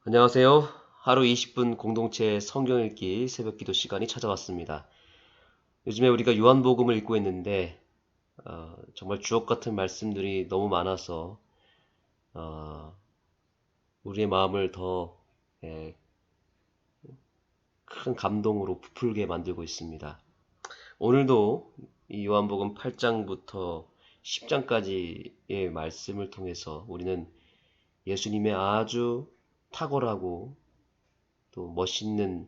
안녕하세요. 하루 20분 공동체 성경 읽기 새벽 기도 시간이 찾아왔습니다. 요즘에 우리가 요한복음을 읽고 있는데 정말 주옥 같은 말씀들이 너무 많아서 어, 우리의 마음을 더 큰 감동으로 부풀게 만들고 있습니다. 오늘도 이 요한복음 8장부터 10장까지의 말씀을 통해서 우리는 예수님의 아주 탁월하고 또 멋있는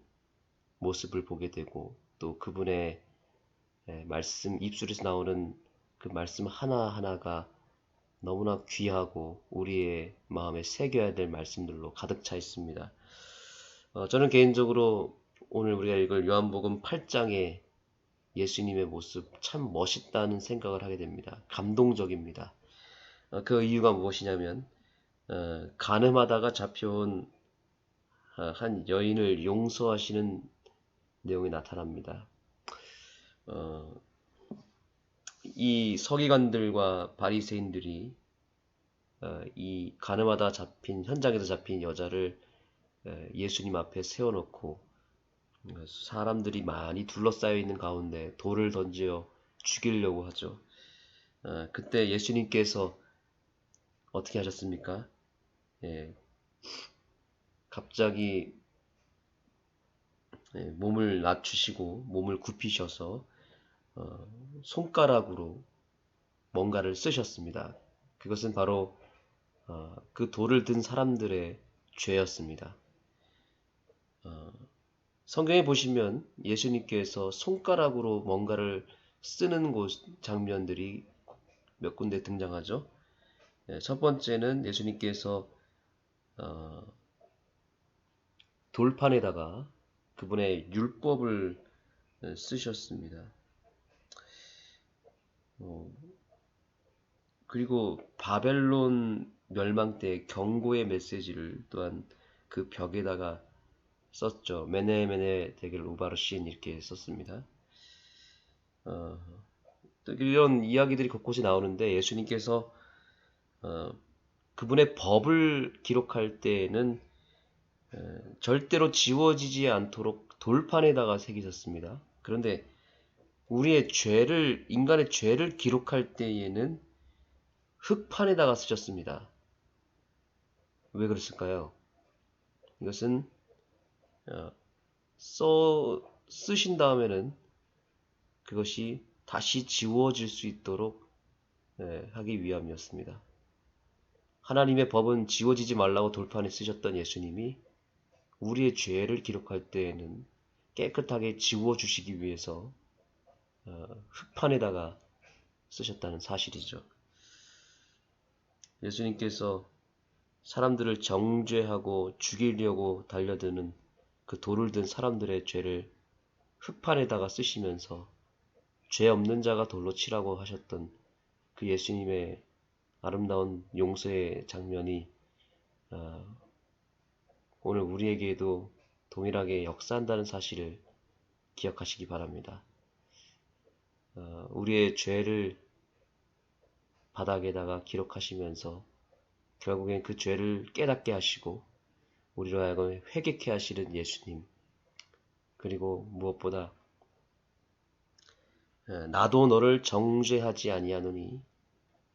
모습을 보게 되고 또 그분의 말씀 입술에서 나오는 그 말씀 하나하나가 너무나 귀하고 우리의 마음에 새겨야 될 말씀들로 가득 차 있습니다. 저는 개인적으로 오늘 우리가 읽을 요한복음 8장의 예수님의 모습 참 멋있다는 생각을 하게 됩니다. 감동적입니다. 그 이유가 무엇이냐면 간음하다가 잡혀온 한 여인을 용서하시는 내용이 나타납니다. 이 서기관들과 바리새인들이 이 가늠하다 잡힌 현장에서 잡힌 여자를 예수님 앞에 세워놓고 사람들이 많이 둘러싸여 있는 가운데 돌을 던져 죽이려고 하죠. 그때 예수님께서 어떻게 하셨습니까? 예, 갑자기 몸을 낮추시고 몸을 굽히셔서 손가락으로 뭔가를 쓰셨습니다. 그것은 바로 그 돌을 든 사람들의 죄였습니다. 성경에 보시면 예수님께서 손가락으로 뭔가를 쓰는 장면들이 몇 군데 등장하죠. 첫 번째는 예수님께서 돌판에다가 그분의 율법을 쓰셨습니다. 그리고 바벨론 멸망 때 경고의 메시지를 또한 그 벽에다가 썼죠. 메네 메네 데겔 우바르신 이렇게 썼습니다. 또 이런 이야기들이 곳곳이 나오는데 예수님께서 그분의 법을 기록할 때에는 절대로 지워지지 않도록 돌판에다가 새기셨습니다. 그런데 인간의 죄를 기록할 때에는 흙판에다가 쓰셨습니다. 왜 그랬을까요? 이것은 쓰신 다음에는 그것이 다시 지워질 수 있도록 하기 위함이었습니다. 하나님의 법은 지워지지 말라고 돌판에 쓰셨던 예수님이 우리의 죄를 기록할 때에는 깨끗하게 지워주시기 위해서 흙판에다가 쓰셨다는 사실이죠. 예수님께서 사람들을 정죄하고 죽이려고 달려드는 그 돌을 든 사람들의 죄를 흙판에다가 쓰시면서 죄 없는 자가 돌로 치라고 하셨던 그 예수님의 아름다운 용서의 장면이 오늘 우리에게도 동일하게 역사한다는 사실을 기억하시기 바랍니다. 우리의 죄를 바닥에다가 기록하시면서 결국엔 그 죄를 깨닫게 하시고 우리로 하여금 회개케 하시는 예수님, 그리고 무엇보다 나도 너를 정죄하지 아니하노니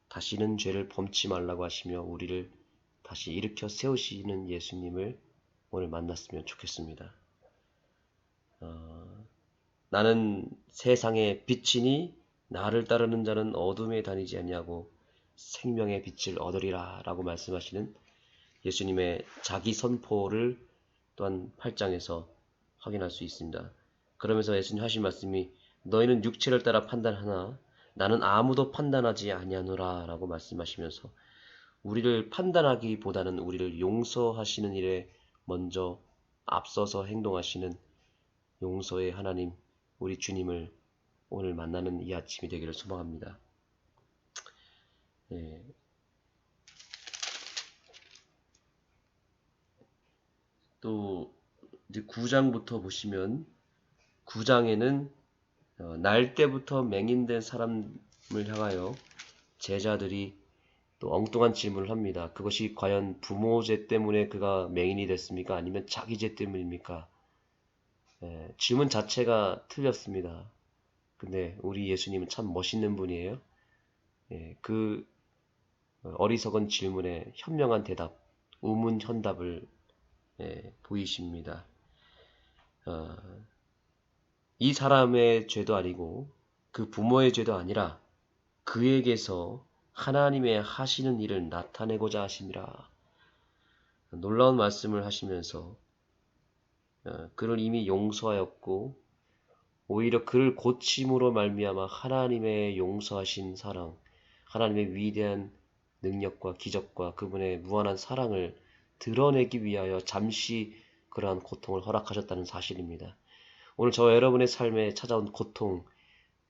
다시는 죄를 범치 말라고 하시며 우리를 다시 일으켜 세우시는 예수님을 오늘 만났으면 좋겠습니다. 나는 세상의 빛이니 나를 따르는 자는 어둠에 다니지 아니하고 생명의 빛을 얻으리라 라고 말씀하시는 예수님의 자기 선포를 또한 8장에서 확인할 수 있습니다. 그러면서 예수님 하신 말씀이 너희는 육체를 따라 판단하나 나는 아무도 판단하지 아니하노라 라고 말씀하시면서 우리를 판단하기보다는 우리를 용서하시는 일에 먼저 앞서서 행동하시는 용서의 하나님, 우리 주님을 오늘 만나는 이 아침이 되기를 소망합니다. 또 이제 9장부터 보시면 9장에는 날 때부터 맹인된 사람을 향하여 제자들이 또 엉뚱한 질문을 합니다. 그것이 과연 부모 죄 때문에 그가 맹인이 됐습니까? 아니면 자기 죄 때문입니까? 질문 자체가 틀렸습니다. 근데 우리 예수님은 참 멋있는 분이에요. 그 어리석은 질문에 현명한 대답, 우문현답을 보이십니다. 이 사람의 죄도 아니고 그 부모의 죄도 아니라 그에게서 하나님의 하시는 일을 나타내고자 하심이라. 놀라운 말씀을 하시면서 그를 이미 용서하였고 오히려 그를 고침으로 말미암아 하나님의 용서하신 사랑, 하나님의 위대한 능력과 기적과 그분의 무한한 사랑을 드러내기 위하여 잠시 그러한 고통을 허락하셨다는 사실입니다. 오늘 저와 여러분의 삶에 찾아온 고통,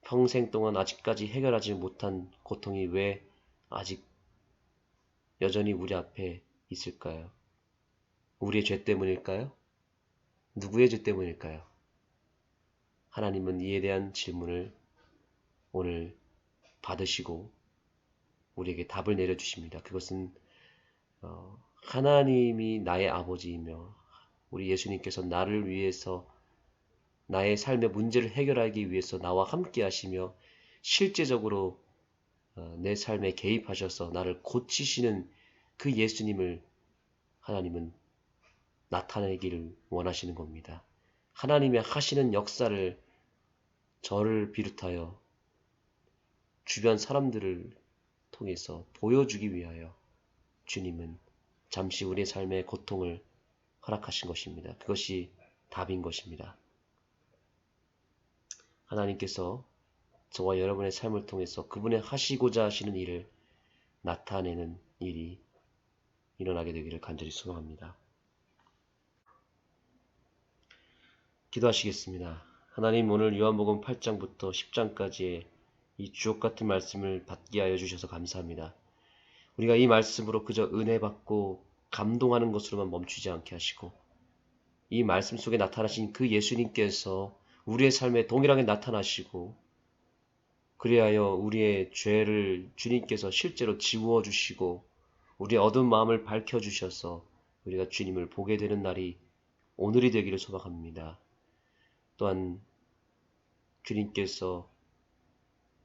평생 동안 아직까지 해결하지 못한 고통이 왜 아직 여전히 우리 앞에 있을까요? 우리의 죄 때문일까요? 누구의 죄 때문일까요? 하나님은 이에 대한 질문을 오늘 받으시고 우리에게 답을 내려주십니다. 그것은 하나님이 나의 아버지이며 우리 예수님께서 나를 위해서 나의 삶의 문제를 해결하기 위해서 나와 함께 하시며 실제적으로 내 삶에 개입하셔서 나를 고치시는 그 예수님을 하나님은 나타내기를 원하시는 겁니다. 하나님의 하시는 역사를 저를 비롯하여 주변 사람들을 통해서 보여주기 위하여 주님은 잠시 우리의 삶의 고통을 허락하신 것입니다. 그것이 답인 것입니다. 하나님께서 저와 여러분의 삶을 통해서 그분의 하시고자 하시는 일을 나타내는 일이 일어나게 되기를 간절히 소망합니다. 기도하시겠습니다. 하나님, 오늘 요한복음 8장부터 10장까지의 이 주옥같은 말씀을 받게 하여 주셔서 감사합니다. 우리가 이 말씀으로 그저 은혜 받고 감동하는 것으로만 멈추지 않게 하시고 이 말씀 속에 나타나신 그 예수님께서 우리의 삶에 동일하게 나타나시고 그리하여 우리의 죄를 주님께서 실제로 지워 주시고 우리의 어두운 마음을 밝혀 주셔서 우리가 주님을 보게 되는 날이 오늘이 되기를 소망합니다. 또한 주님께서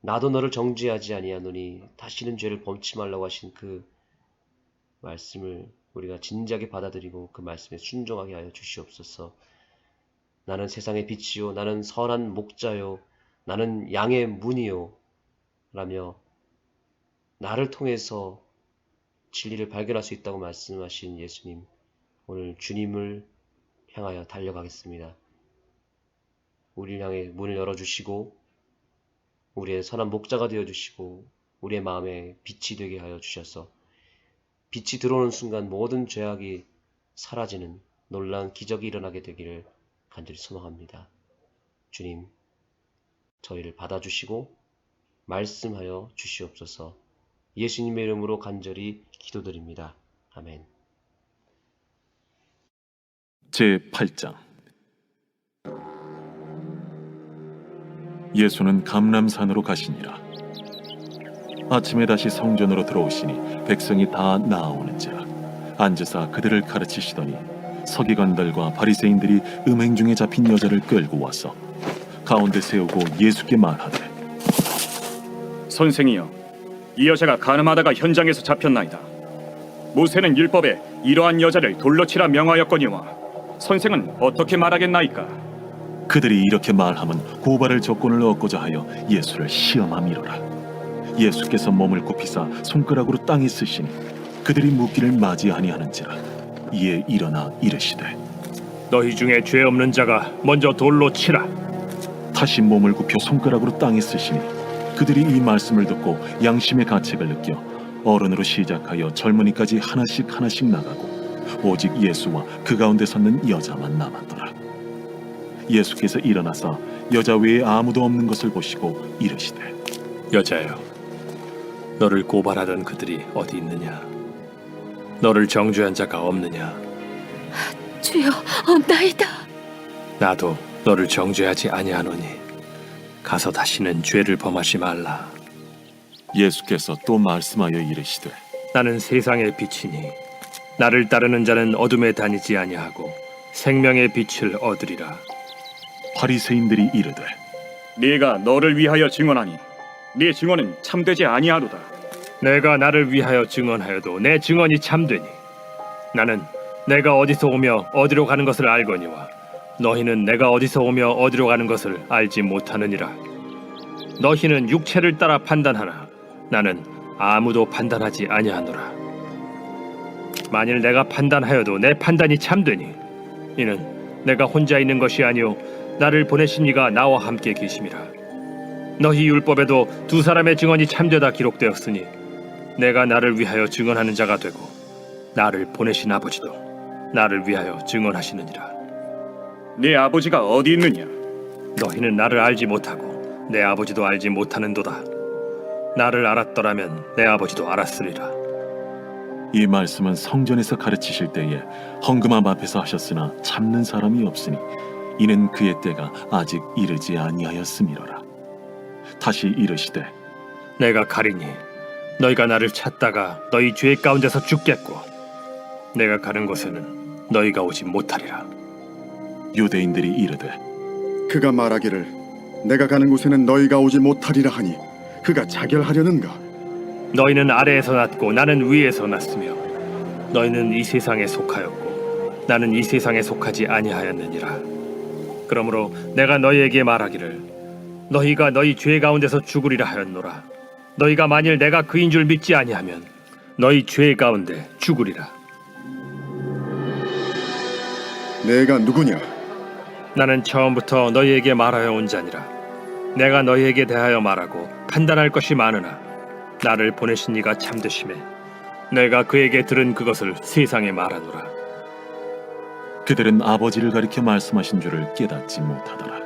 나도 너를 정죄하지 아니하노니 다시는 죄를 범치 말라고 하신 그 말씀을 우리가 진지하게 받아들이고 그 말씀에 순종하게 하여 주시옵소서. 나는 세상의 빛이요 나는 선한 목자요 나는 양의 문이요 라며 나를 통해서 진리를 발견할 수 있다고 말씀하신 예수님, 오늘 주님을 향하여 달려가겠습니다. 우리를 향해 문을 열어주시고 우리의 선한 목자가 되어주시고 우리의 마음에 빛이 되게 하여 주셔서 빛이 들어오는 순간 모든 죄악이 사라지는 놀라운 기적이 일어나게 되기를 간절히 소망합니다. 주님, 저희를 받아주시고 말씀하여 주시옵소서. 예수님의 이름으로 간절히 기도드립니다. 아멘. 제8장 예수는 감람산으로 가시니라. 아침에 다시 성전으로 들어오시니 백성이 다 나아오는지라. 앉으사 그들을 가르치시더니 서기관들과 바리새인들이 음행 중에 잡힌 여자를 끌고 와서 가운데 세우고 예수께 말하되, 선생이여, 이 여자가 간음하다가 현장에서 잡혔나이다. 모세는 율법에 이러한 여자를 돌로 치라 명하였거니와 선생은 어떻게 말하겠나이까? 그들이 이렇게 말하면 고발할 조건을 얻고자 하여 예수를 시험함이로라. 예수께서 몸을 굽히사 손가락으로 땅에 쓰시니 그들이 묻기를 맞이 아니하는지라. 이에 일어나 이르시되, 너희 중에 죄 없는 자가 먼저 돌로 치라. 다시 몸을 굽혀 손가락으로 땅에 쓰시니 그들이 이 말씀을 듣고 양심의 가책을 느껴 어른으로 시작하여 젊은이까지 하나씩 하나씩 나가고 오직 예수와 그 가운데 섰는 여자만 남았더라. 예수께서 일어나사 여자 외에 아무도 없는 것을 보시고 이르시되, 여자여, 너를 고발하던 그들이 어디 있느냐? 너를 정죄한 자가 없느냐? 주여, 없나이다. 나도 너를 정죄하지 아니하노니 가서 다시는 죄를 범하지 말라. 예수께서 또 말씀하여 이르시되, 나는 세상의 빛이니 나를 따르는 자는 어둠에 다니지 아니하고 생명의 빛을 얻으리라. 바리새인들이 이르되 네가 너를 위하여 증언하니 네 증언은 참되지 아니하로다. 내가 나를 위하여 증언하여도 내 증언이 참되니 나는 내가 어디서 오며 어디로 가는 것을 알거니와 너희는 내가 어디서 오며 어디로 가는 것을 알지 못하느니라. 너희는 육체를 따라 판단하나 나는 아무도 판단하지 아니하노라. 만일 내가 판단하여도 내 판단이 참되니 이는 내가 혼자 있는 것이 아니요 나를 보내신 이가 나와 함께 계심이라. 너희 율법에도 두 사람의 증언이 참되다 기록되었으니 내가 나를 위하여 증언하는 자가 되고 나를 보내신 아버지도 나를 위하여 증언하시느니라. 네 아버지가 어디 있느냐? 너희는 나를 알지 못하고 내 아버지도 알지 못하는도다. 나를 알았더라면 내 아버지도 알았으리라. 이 말씀은 성전에서 가르치실 때에 헌금함 앞에서 하셨으나 참는 사람이 없으니 이는 그의 때가 아직 이르지 아니하였음이로라. 다시 이르시되 내가 가리니 너희가 나를 찾다가 너희 죄 가운데서 죽겠고 내가 가는 곳에는 너희가 오지 못하리라. 유대인들이 이르되 그가 말하기를 내가 가는 곳에는 너희가 오지 못하리라 하니 그가 자결하려는가? 너희는 아래에서 났고 나는 위에서 났으며 너희는 이 세상에 속하였고 나는 이 세상에 속하지 아니하였느니라. 그러므로 내가 너희에게 말하기를 너희가 너희 죄 가운데서 죽으리라 하였노라. 너희가 만일 내가 그인 줄 믿지 아니하면 너희 죄 가운데 죽으리라. 내가 누구냐? 나는 처음부터 너희에게 말하여 온 자니라. 내가 너희에게 대하여 말하고 판단할 것이 많으나 나를 보내신 이가 참되심에 내가 그에게 들은 그것을 세상에 말하노라. 그들은 아버지를 가리켜 말씀하신 줄을 깨닫지 못하더라.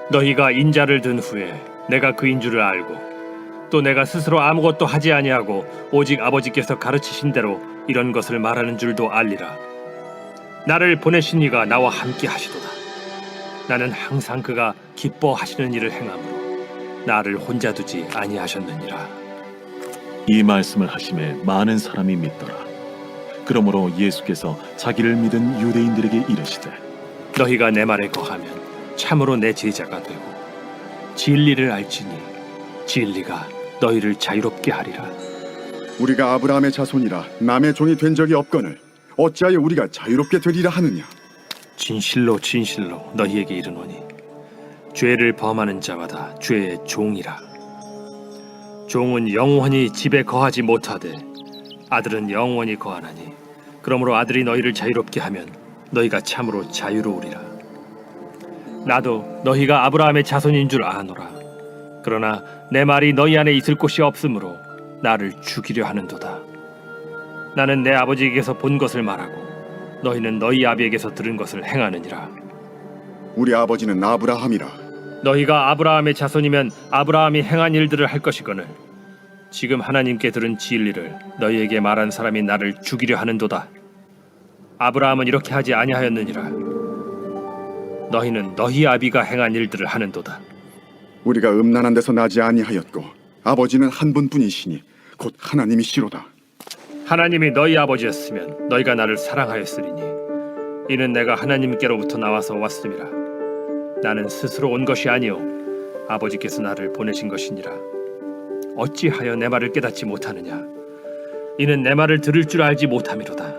너희가 인자를 든 후에 내가 그인 줄을 알고 또 내가 스스로 아무것도 하지 아니하고 오직 아버지께서 가르치신 대로 이런 것을 말하는 줄도 알리라. 나를 보내신 이가 나와 함께 하시도다. 나는 항상 그가 기뻐하시는 일을 행함으로 나를 혼자 두지 아니하셨느니라. 이 말씀을 하심에 많은 사람이 믿더라. 그러므로 예수께서 자기를 믿은 유대인들에게 이르시되 너희가 내 말에 거하면 참으로 내 제자가 되고 진리를 알지니 진리가 너희를 자유롭게 하리라. 우리가 아브라함의 자손이라 남의 종이 된 적이 없거늘 어찌하여 우리가 자유롭게 되리라 하느냐? 진실로 진실로 너희에게 이르노니 죄를 범하는 자마다 죄의 종이라. 종은 영원히 집에 거하지 못하되 아들은 영원히 거하나니 그러므로 아들이 너희를 자유롭게 하면 너희가 참으로 자유로우리라. 나도 너희가 아브라함의 자손인 줄 아노라. 그러나 내 말이 너희 안에 있을 곳이 없으므로 나를 죽이려 하는도다. 나는 내 아버지에게서 본 것을 말하고 너희는 너희 아비에게서 들은 것을 행하느니라. 우리 아버지는 아브라함이라. 너희가 아브라함의 자손이면 아브라함이 행한 일들을 할 것이거늘 지금 하나님께 들은 진리를 너희에게 말한 사람이 나를 죽이려 하는도다. 아브라함은 이렇게 하지 아니하였느니라. 너희는 너희 아비가 행한 일들을 하는도다. 우리가 음란한 데서 나지 아니하였고 아버지는 한 분뿐이시니 곧 하나님이시로다. 하나님이 너희 아버지였으면 너희가 나를 사랑하였으리니 이는 내가 하나님께로부터 나와서 왔음이라. 나는 스스로 온 것이 아니요 아버지께서 나를 보내신 것이니라. 어찌하여 내 말을 깨닫지 못하느냐? 이는 내 말을 들을 줄 알지 못함이로다.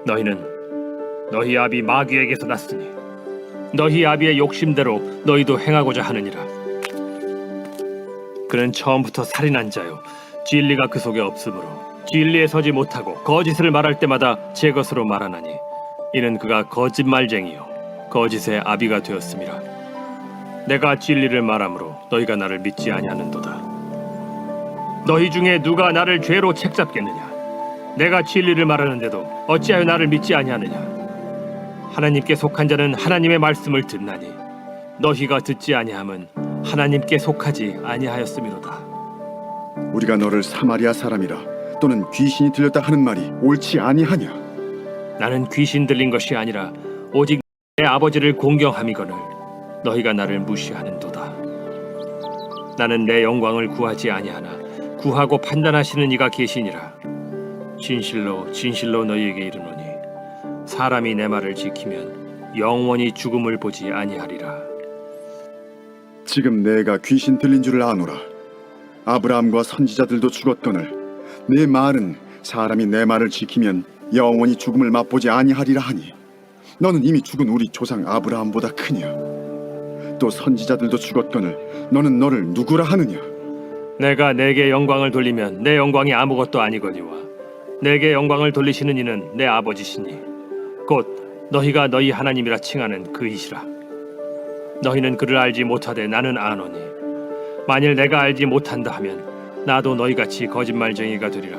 너희는 너희 아비 마귀에게서 났으니 너희 아비의 욕심대로 너희도 행하고자 하느니라. 그는 처음부터 살인한 자요 진리가 그 속에 없으므로 진리에 서지 못하고 거짓을 말할 때마다 제 것으로 말하나니 이는 그가 거짓말쟁이요 거짓의 아비가 되었음이라. 내가 진리를 말함으로 너희가 나를 믿지 아니하는도다. 너희 중에 누가 나를 죄로 책잡겠느냐? 내가 진리를 말하는데도 어찌하여 나를 믿지 아니하느냐? 하나님께 속한 자는 하나님의 말씀을 듣나니 너희가 듣지 아니함은 하나님께 속하지 아니하였음이로다. 우리가 너를 사마리아 사람이라 또는 귀신이 들렸다 하는 말이 옳지 아니하냐? 나는 귀신 들린 것이 아니라 오직 내 아버지를 공경함이거늘 너희가 나를 무시하는도다. 나는 내 영광을 구하지 아니하나 구하고 판단하시는 이가 계시니라. 진실로 진실로 너희에게 이르노니 사람이 내 말을 지키면 영원히 죽음을 보지 아니하리라. 지금 내가 귀신 들린 줄을 아노라. 아브라함과 선지자들도 죽었거늘 내 말은 사람이 내 말을 지키면 영원히 죽음을 맛보지 아니하리라 하니 너는 이미 죽은 우리 조상 아브라함보다 크냐? 또 선지자들도 죽었거늘 너는 너를 누구라 하느냐? 내가 내게 영광을 돌리면 내 영광이 아무것도 아니거니와 내게 영광을 돌리시는 이는 내 아버지시니 곧 너희가 너희 하나님이라 칭하는 그이시라. 너희는 그를 알지 못하되 나는 아노니 만일 내가 알지 못한다 하면 나도 너희같이 거짓말쟁이가 되리라.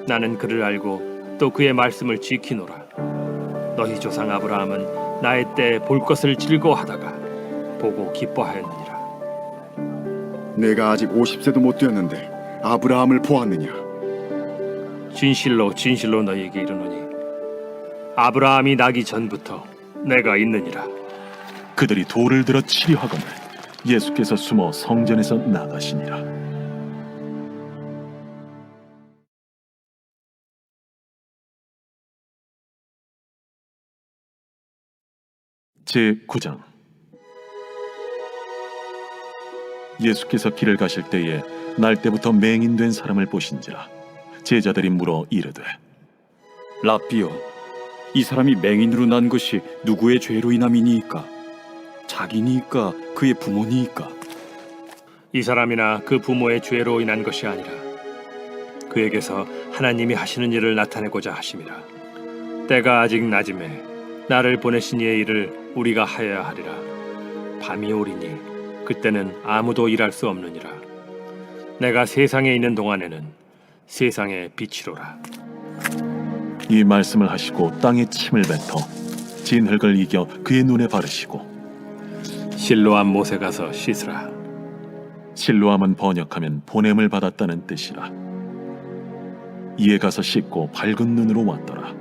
나는 그를 알고 또 그의 말씀을 지키노라. 너희 조상 아브라함은 나의 때에 볼 것을 즐거워하다가 보고 기뻐하였느니라. 내가 아직 50세도 못 되었는데 아브라함을 보았느냐? 진실로 진실로 너희에게 이르노니 아브라함이 나기 전부터 내가 있느니라. 그들이 돌을 들어 치려 하거늘 예수께서 숨어 성전에서 나가시니라. 제9장. 예수께서 길을 가실 때에 날 때부터 맹인된 사람을 보신지라. 제자들이 물어 이르되 라삐요, 이 사람이 맹인으로 난 것이 누구의 죄로 인함이니이까? 자기니이까 그의 부모니이까? 이 사람이나 그 부모의 죄로 인한 것이 아니라 그에게서 하나님이 하시는 일을 나타내고자 하심이라. 때가 아직 낮음에 나를 보내신 이의 일을 우리가 하여야 하리라. 밤이 오리니 그때는 아무도 일할 수 없느니라. 내가 세상에 있는 동안에는 세상의 빛이로라. 이 말씀을 하시고 땅에 침을 뱉어 진흙을 이겨 그의 눈에 바르시고 실로암 못에 가서 씻으라. 실로암은 번역하면 보냄을 받았다는 뜻이라. 이에 가서 씻고 밝은 눈으로 왔더라.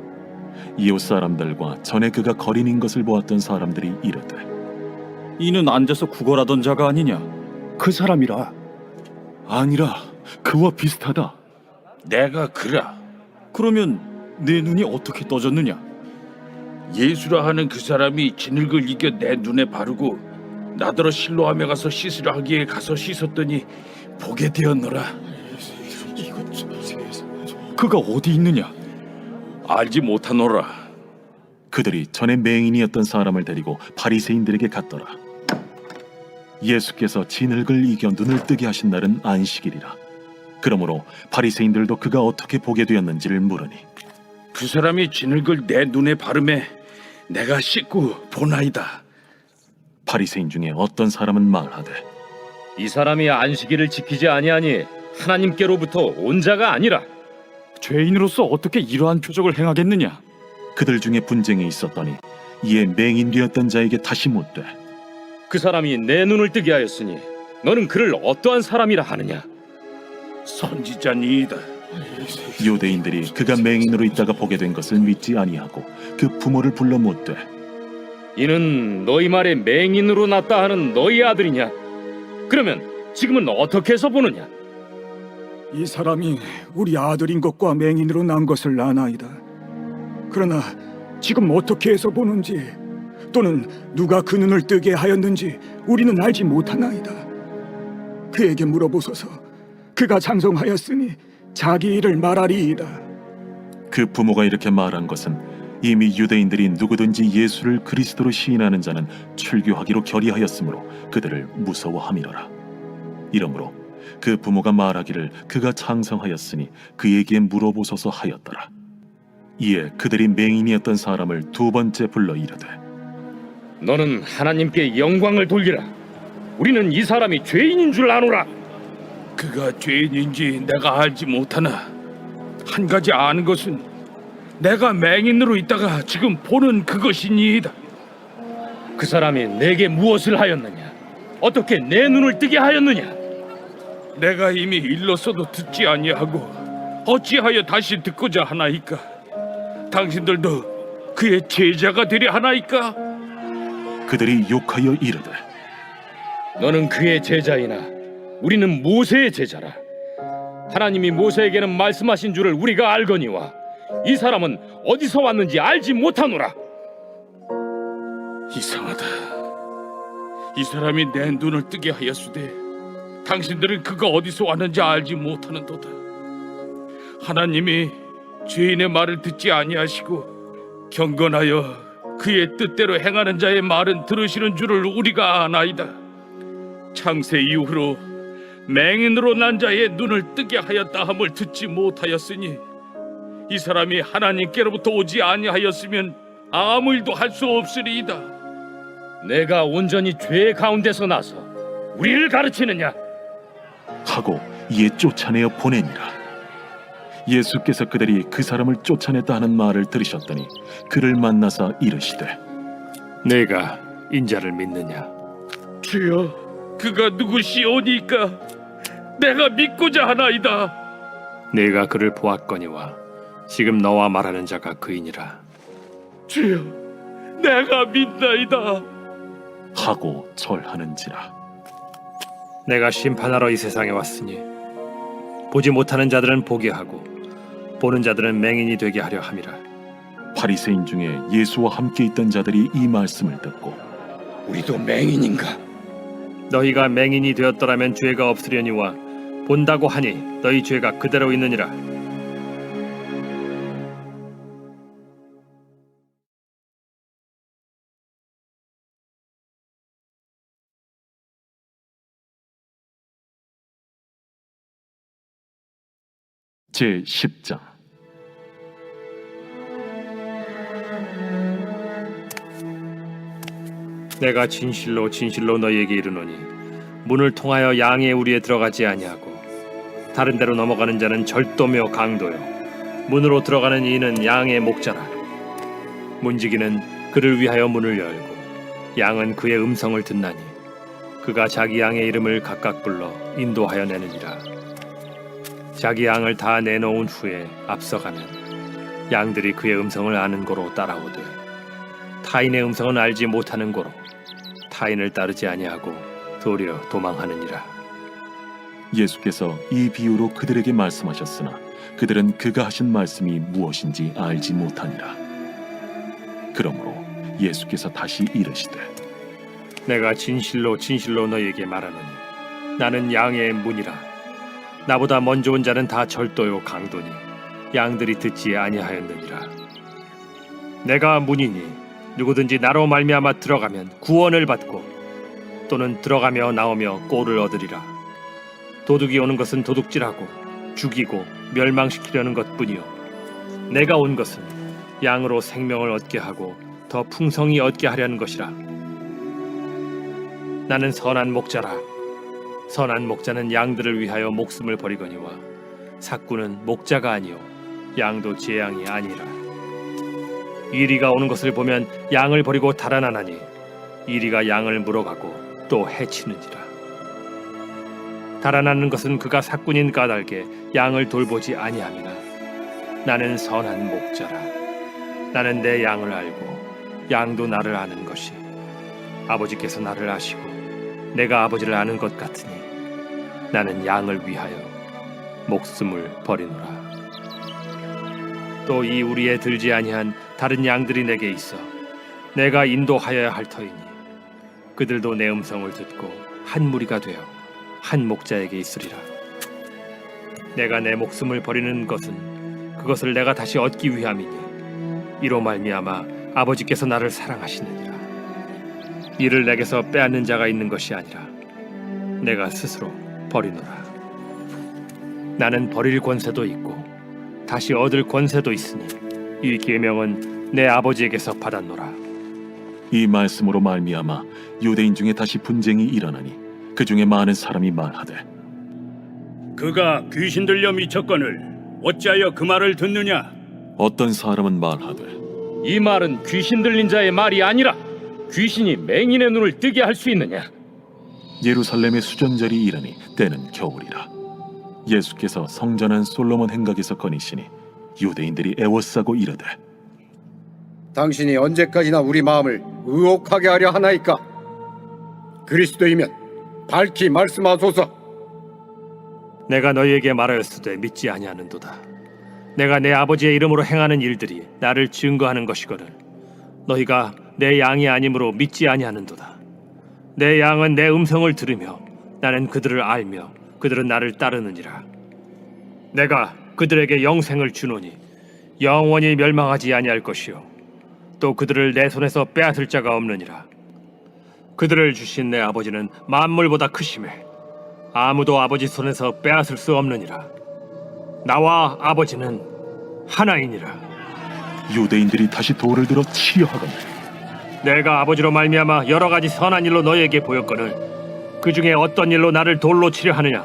이웃 사람들과 전에 그가 거린인 것을 보았던 사람들이 이르되 이는 앉아서 구걸하던 자가 아니냐? 그 사람이라. 아니라 그와 비슷하다. 내가 그라. 그러면 내 눈이 어떻게 떠졌느냐? 예수라 하는 그 사람이 진흙을 이겨 내 눈에 바르고 나더러 실로암에 가서 씻으려 하기에 가서 씻었더니 보게 되었노라. 그가 어디 있느냐? 알지 못하노라. 그들이 전에 맹인이었던 사람을 데리고 바리새인들에게 갔더라. 예수께서 진흙을 이겨 눈을 뜨게 하신 날은 안식일이라. 그러므로 바리새인들도 그가 어떻게 보게 되었는지를 물으니 그 사람이 진흙을 내 눈에 바르매 내가 씻고 보나이다. 바리새인 중에 어떤 사람은 말하되 이 사람이 안식일을 지키지 아니하니 하나님께로부터 온 자가 아니라. 죄인으로서 어떻게 이러한 표적을 행하겠느냐? 그들 중에 분쟁이 있었더니 이에 맹인되었던 자에게 다시 묻되 그 사람이 내 눈을 뜨게 하였으니 너는 그를 어떠한 사람이라 하느냐? 선지자니이다. 유대인들이 그가 맹인으로 있다가 보게 된 것을 믿지 아니하고 그 부모를 불러 묻되 이는 너희 말에 맹인으로 났다 하는 너희 아들이냐? 그러면 지금은 어떻게 해서 보느냐? 이 사람이 우리 아들인 것과 맹인으로 난 것을 아나이다. 그러나 지금 어떻게 해서 보는지 또는 누가 그 눈을 뜨게 하였는지 우리는 알지 못하나이다. 그에게 물어보소서. 그가 장성하였으니 자기 일을 말하리이다. 그 부모가 이렇게 말한 것은 이미 유대인들이 누구든지 예수를 그리스도로 시인하는 자는 출교하기로 결의하였으므로 그들을 무서워함이로라. 이러므로 그 부모가 말하기를 그가 장성하였으니 그에게 물어보소서 하였더라. 이에 그들이 맹인이었던 사람을 두 번째 불러 이르되 너는 하나님께 영광을 돌리라. 우리는 이 사람이 죄인인 줄 아노라. 그가 죄인인지 내가 알지 못하나 한 가지 아는 것은 내가 맹인으로 있다가 지금 보는 그것이니이다. 그 사람이 내게 무엇을 하였느냐? 어떻게 내 눈을 뜨게 하였느냐? 내가 이미 일렀어도 듣지 아니하고 어찌하여 다시 듣고자 하나이까? 당신들도 그의 제자가 되려 하나이까? 그들이 욕하여 이르되 너는 그의 제자이나 우리는 모세의 제자라. 하나님이 모세에게는 말씀하신 줄을 우리가 알거니와 이 사람은 어디서 왔는지 알지 못하노라. 이상하다. 이 사람이 내 눈을 뜨게 하였으되 당신들은 그가 어디서 왔는지 알지 못하는도다. 하나님이 죄인의 말을 듣지 아니하시고 경건하여 그의 뜻대로 행하는 자의 말은 들으시는 줄을 우리가 아나이다. 창세 이후로 맹인으로 난 자의 눈을 뜨게 하였다 함을 듣지 못하였으니 이 사람이 하나님께로부터 오지 아니하였으면 아무 일도 할 수 없으리이다. 내가 온전히 죄 가운데서 나서 우리를 가르치느냐? 하고 이에 쫓아내어 보내니라. 예수께서 그들이 그 사람을 쫓아냈다 하는 말을 들으셨더니 그를 만나사 이르시되 내가 인자를 믿느냐? 주여, 그가 누구시오니까 내가 믿고자 하나이다. 내가 그를 보았거니와 지금 너와 말하는 자가 그이니라. 주여, 내가 믿나이다. 하고 절하는지라. 내가 심판하러 이 세상에 왔으니 보지 못하는 자들은 보게 하고 보는 자들은 맹인이 되게 하려 함이라. 바리새인 중에 예수와 함께 있던 자들이 이 말씀을 듣고 우리도 맹인인가? 너희가 맹인이 되었더라면 죄가 없으려니와 본다고 하니 너희 죄가 그대로 있느니라. 제10장. 내가 진실로 진실로 너희에게 이르노니 문을 통하여 양의 우리에 들어가지 아니하고 다른 데로 넘어가는 자는 절도며 강도요 문으로 들어가는 이는 양의 목자라. 문지기는 그를 위하여 문을 열고 양은 그의 음성을 듣나니 그가 자기 양의 이름을 각각 불러 인도하여 내느니라. 자기 양을 다 내놓은 후에 앞서가면 양들이 그의 음성을 아는 고로 따라오되 타인의 음성은 알지 못하는 고로 타인을 따르지 아니하고 도리어 도망하느니라. 예수께서 이 비유로 그들에게 말씀하셨으나 그들은 그가 하신 말씀이 무엇인지 알지 못하니라. 그러므로 예수께서 다시 이르시되 내가 진실로 진실로 너희에게 말하노니 나는 양의 문이라. 나보다 먼저 온 자는 다 절도요 강도니 양들이 듣지 아니하였느니라. 내가 문이니 누구든지 나로 말미암아 들어가면 구원을 받고 또는 들어가며 나오며 꼴을 얻으리라. 도둑이 오는 것은 도둑질하고 죽이고 멸망시키려는 것뿐이요 내가 온 것은 양으로 생명을 얻게 하고 더 풍성히 얻게 하려는 것이라. 나는 선한 목자라. 선한 목자는 양들을 위하여 목숨을 버리거니와 삭구는 목자가 아니요 양도 제 양이 아니라. 이리가 오는 것을 보면 양을 버리고 달아나나니 이리가 양을 물어가고 또 해치는지라. 달아나는 것은 그가 삭군인 까닭에 양을 돌보지 아니함이나 나는 선한 목자라. 나는 내 양을 알고 양도 나를 아는 것이 아버지께서 나를 아시고 내가 아버지를 아는 것 같으니 나는 양을 위하여 목숨을 버리노라. 또 이 우리에 들지 아니한 다른 양들이 내게 있어 내가 인도하여야 할 터이니 그들도 내 음성을 듣고 한 무리가 되어 한 목자에게 있으리라. 내가 내 목숨을 버리는 것은 그것을 내가 다시 얻기 위함이니 이로 말미암아 아버지께서 나를 사랑하시느니라. 이를 내게서 빼앗는 자가 있는 것이 아니라 내가 스스로 버리노라. 나는 버릴 권세도 있고 다시 얻을 권세도 있으니 이 계명은 내 아버지에게서 받았노라. 이 말씀으로 말미암아 유대인 중에 다시 분쟁이 일어나니 그 중에 많은 사람이 말하되 그가 귀신 들려 미쳤거늘 어찌하여 그 말을 듣느냐? 어떤 사람은 말하되 이 말은 귀신 들린 자의 말이 아니라 귀신이 맹인의 눈을 뜨게 할 수 있느냐? 예루살렘의 수전절이 이르니 때는 겨울이라. 예수께서 성전한 솔로몬 행각에서 거니시니 유대인들이 애워싸고 이르되 당신이 언제까지나 우리 마음을 의혹하게 하려 하나이까? 그리스도이면 밝히 말씀하소서. 내가 너희에게 말하였으되 믿지 아니하는도다. 내가 내 아버지의 이름으로 행하는 일들이 나를 증거하는 것이거늘 너희가 내 양이 아니므로 믿지 아니하는도다. 내 양은 내 음성을 들으며 나는 그들을 알며 그들은 나를 따르느니라. 내가 그들에게 영생을 주노니 영원히 멸망하지 아니할 것이요 또 그들을 내 손에서 빼앗을 자가 없느니라. 그들을 주신 내 아버지는 만물보다 크심에 아무도 아버지 손에서 빼앗을 수 없느니라. 나와 아버지는 하나이니라. 유대인들이 다시 돌을 들어 치려 하거늘 내가 아버지로 말미암아 여러 가지 선한 일로 너희에게 보였거늘 그 중에 어떤 일로 나를 돌로 치려 하느냐?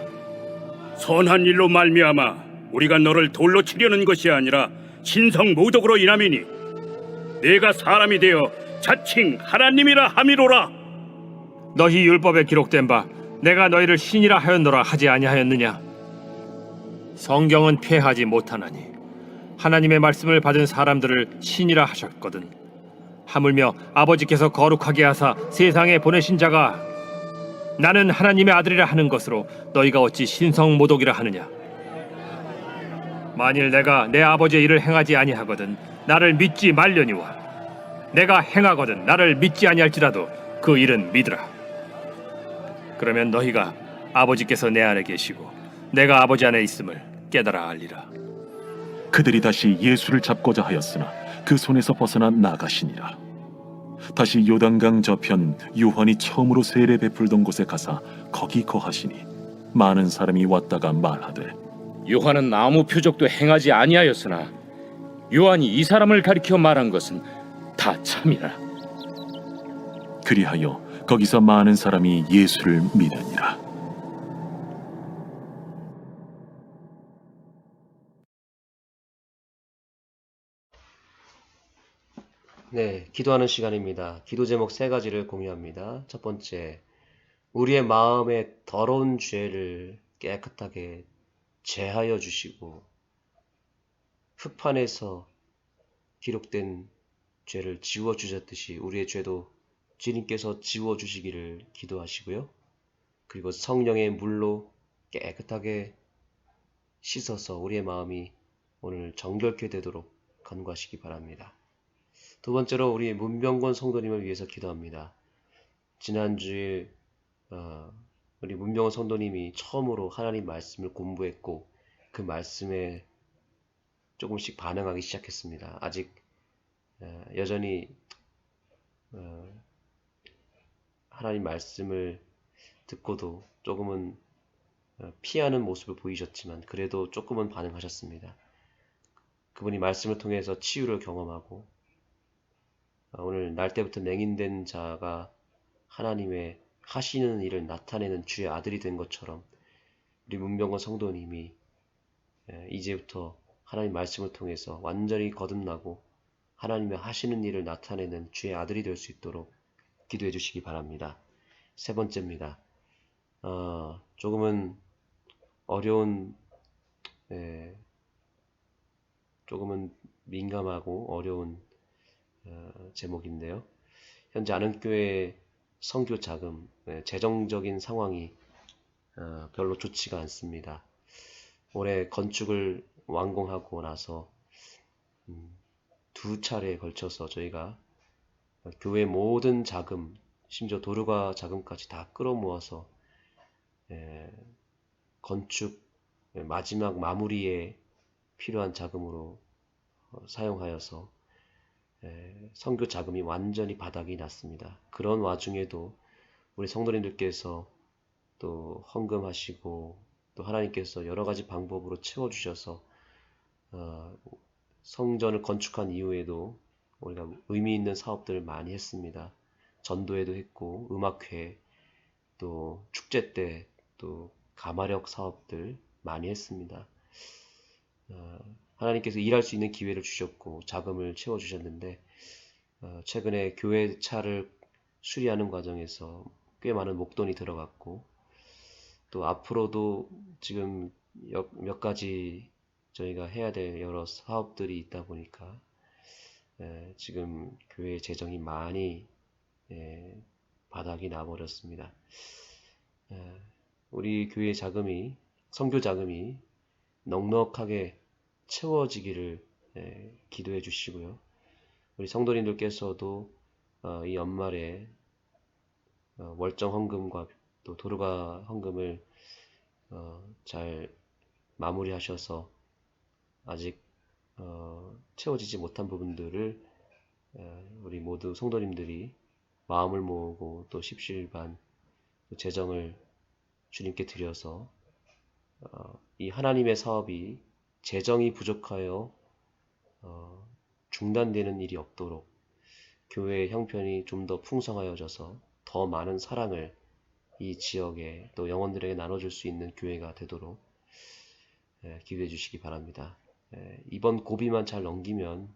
선한 일로 말미암아 우리가 너를 돌로 치려는 것이 아니라 신성 모독으로 인함이니 내가 사람이 되어 자칭 하나님이라 함이로라. 너희 율법에 기록된 바 내가 너희를 신이라 하였노라 하지 아니하였느냐? 성경은 폐하지 못하나니 하나님의 말씀을 받은 사람들을 신이라 하셨거든. 하물며 아버지께서 거룩하게 하사 세상에 보내신 자가 나는 하나님의 아들이라 하는 것으로 너희가 어찌 신성 모독이라 하느냐? 만일 내가 내 아버지의 일을 행하지 아니하거든 나를 믿지 말려니와 내가 행하거든 나를 믿지 아니할지라도 그 일은 믿으라. 그러면 너희가 아버지께서 내 안에 계시고 내가 아버지 안에 있음을 깨달아 알리라. 그들이 다시 예수를 잡고자 하였으나 그 손에서 벗어나 나가시니라. 다시 요단강 저편 요한이 처음으로 세례 베풀던 곳에 가사 거기 거하시니 많은 사람이 왔다가 말하되 요한은 아무 표적도 행하지 아니하였으나 요한이 이 사람을 가리켜 말한 것은 다 참이라. 그리하여 거기서 많은 사람이 예수를 믿으니라. 네, 기도하는 시간입니다. 기도 제목 3가지를 공유합니다. 첫 번째, 우리의 마음의 더러운 죄를 깨끗하게 제하여 주시고 흑판에서 기록된 죄를 지워 주셨듯이 우리의 죄도 주님께서 지워 주시기를 기도하시고요. 그리고 성령의 물로 깨끗하게 씻어서 우리의 마음이 오늘 정결케 되도록 간구하시기 바랍니다. 두 번째로 우리 문병권 성도님을 위해서 기도합니다. 지난주에 우리 문병권 성도님이 처음으로 하나님 말씀을 공부했고 그 말씀에 조금씩 반응하기 시작했습니다. 아직 여전히 하나님 말씀을 듣고도 조금은 피하는 모습을 보이셨지만 그래도 조금은 반응하셨습니다. 그분이 말씀을 통해서 치유를 경험하고 오늘 날 때부터 맹인된 자가 하나님의 하시는 일을 나타내는 주의 아들이 된 것처럼 우리 문병건 성도님이 이제부터 하나님 말씀을 통해서 완전히 거듭나고 하나님의 하시는 일을 나타내는 주의 아들이 될 수 있도록 기도해 주시기 바랍니다. 세 번째입니다. 조금은 어려운 조금은 민감하고 어려운 제목인데요. 현재 안흥교회 선교 자금, 재정적인 상황이 별로 좋지가 않습니다. 올해 건축을 완공하고 나서 2차례에 걸쳐서 저희가 교회 모든 자금, 심지어 도르가 자금까지 다 끌어모아서 건축 마지막 마무리에 필요한 자금으로 사용하여서 선교 자금이 완전히 바닥이 났습니다. 그런 와중에도 우리 성도님들께서 또 헌금하시고 또 하나님께서 여러 가지 방법으로 채워주셔서 성전을 건축한 이후에도 우리가 의미 있는 사업들을 많이 했습니다. 전도회도 했고 음악회 또 축제 때 또 가마력 사업들 많이 했습니다. 하나님께서 일할 수 있는 기회를 주셨고 자금을 채워주셨는데 최근에 교회 차를 수리하는 과정에서 꽤 많은 목돈이 들어갔고 또 앞으로도 지금 몇 가지 저희가 해야 될 여러 사업들이 있다 보니까 지금 교회 재정이 많이 바닥이 나버렸습니다. 우리 교회 자금이 선교 자금이 넉넉하게 채워지기를 기도해 주시고요. 우리 성도님들께서도 이 연말에 월정 헌금과 또 도르가 헌금을 잘 마무리하셔서 아직 채워지지 못한 부분들을 우리 모두 성도님들이 마음을 모으고 또 십시일반 재정을 주님께 드려서 이 하나님의 사업이 재정이 부족하여 중단되는 일이 없도록 교회의 형편이 좀 더 풍성하여져서 더 많은 사랑을 이 지역에 또 영혼들에게 나눠줄 수 있는 교회가 되도록 기도해 주시기 바랍니다. 이번 고비만 잘 넘기면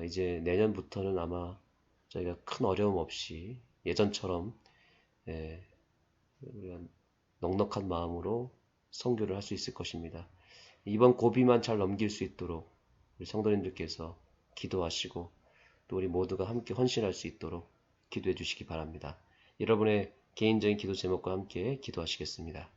이제 내년부터는 아마 저희가 큰 어려움 없이 예전처럼 우리가 넉넉한 마음으로 선교를 할 수 있을 것입니다. 이번 고비만 잘 넘길 수 있도록 우리 성도님들께서 기도하시고 또 우리 모두가 함께 헌신할 수 있도록 기도해 주시기 바랍니다. 여러분의 개인적인 기도 제목과 함께 기도하시겠습니다.